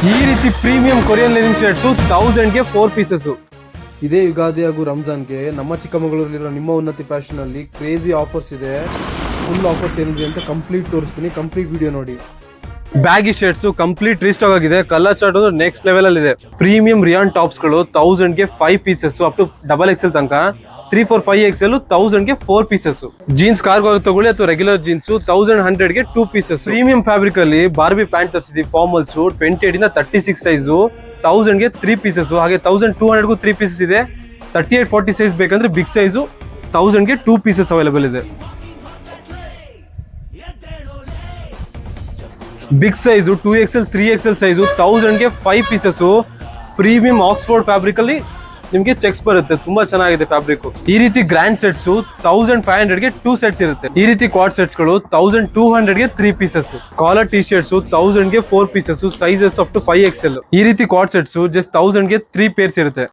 ಈ ರೀತಿ premium Korean linen shirts 1000ಗೆ 4 ಪೀಸಸ್. ಇದೇ ಯುಗಾದಿ ಹಾಗೂ ರಂಜಾನ್ಗೆ ನಮ್ಮ ಚಿಕ್ಕಮಗಳೂರಿರೋ ನಿಮ್ಮ ಉನ್ನತಿ ಫ್ಯಾಷನ್ ಅಲ್ಲಿ ಕ್ರೇಜಿ ಆಫರ್ಸ್ ಇದೆ. ಫುಲ್ ಆಫರ್ಸ್ ಏನಿದೆ ಅಂತ ಕಂಪ್ಲೀಟ್ ತೋರಿಸ್ತೀನಿ, ಕಂಪ್ಲೀಟ್ ವಿಡಿಯೋ ನೋಡಿ. ಬ್ಯಾಗಿ ಶರ್ಟ್ಸ್ ಕಂಪ್ಲೀಟ್ ರೀಸ್ಟಾಕ್ ಆಗಿದೆ. ಕಲರ್ ಚಾರ್ಟ್ ನೆಕ್ಸ್ಟ್ ಲೆವೆಲ್ ಅಲ್ಲಿ ಇದೆ. ಪ್ರೀಮಿಯಂ ರಿಯಾನ್ ಟಾಪ್ಸ್ ಗಳು 1000ಗೆ 5 ಪೀಸಸ್ ಅಪ್ ಟು XXL ತನಕ. 3, 4, 5XL 1000ಗೆ 4 ಪೀಸಸ್. ಜೀನ್ಸ್ ಕಾರ್ಗೋ ತಗೊಳ್ಳಿ ಅಥವಾ ರೆಗ್ಯುಲರ್ ಜೀನ್ಸ್ 1100ಗೆ 2 ಪೀಸಸ್. ಪ್ರೀಮಿಯಂ ಫ್ಯಾಬ್ರಿಕ್ ಅಲ್ಲಿ ಬಾರ್ಬಿ ಪ್ಯಾಂಟ್ ತರಿಸಿದೀವಿ. ಫಾರ್ಮಲ್ಸ್ 28 ಇಂದ 36 ಸೈಜು 1000ಗೆ 3 ಪೀಸಸ್. ಹಾಗೆ 1200ಗೂ 3 ಪೀಸಸ್ ಇದೆ. 38, 40 ಸೈಜ್ ಬೇಕಂದ್ರೆ ಬಿಗ್ ಸೈಜು 1000ಗೆ 2 ಪೀಸಸ್ ಅವೈಲೇಬಲ್ ಇದೆ. Big size 2XL 3XL size 1000ಗೆ 5 ಪೀಸಸ್. ಪ್ರೀಮಿಯಂ ಆಕ್ಸ್ಫೋರ್ಡ್ ಫ್ಯಾಬ್ರಿಕ್ ಅಲ್ಲಿ ನಿಮ್ಗೆ ಚೆಕ್ಸ್ ಬರುತ್ತೆ, ತುಂಬಾ ಚೆನ್ನಾಗಿದೆ ಫ್ಯಾಬ್ರಿಕ್. ಈ ರೀತಿ ಗ್ರ್ಯಾಂಡ್ ಸೆಟ್ಸ್ 1500ಗೆ 2 ಸೆಟ್ಸ್ ಇರುತ್ತೆ. ಈ ರೀತಿ ಕ್ವಾಡ್ ಸೆಟ್ಸ್ ಗಳು 1200ಗೆ 3 ಪೀಸಸ್. ಕಾಲರ್ ಟಿ ಶರ್ಟ್ಸ್ 1000ಗೆ 4 pieces, sizes up to 5XL. ಈ ರೀತಿ ಕ್ವಾಡ್ ಸೆಟ್ಸ್ ಜಸ್ಟ್ 1000ಗೆ 3 ಪೇರ್ಸ್ ಇರುತ್ತೆ.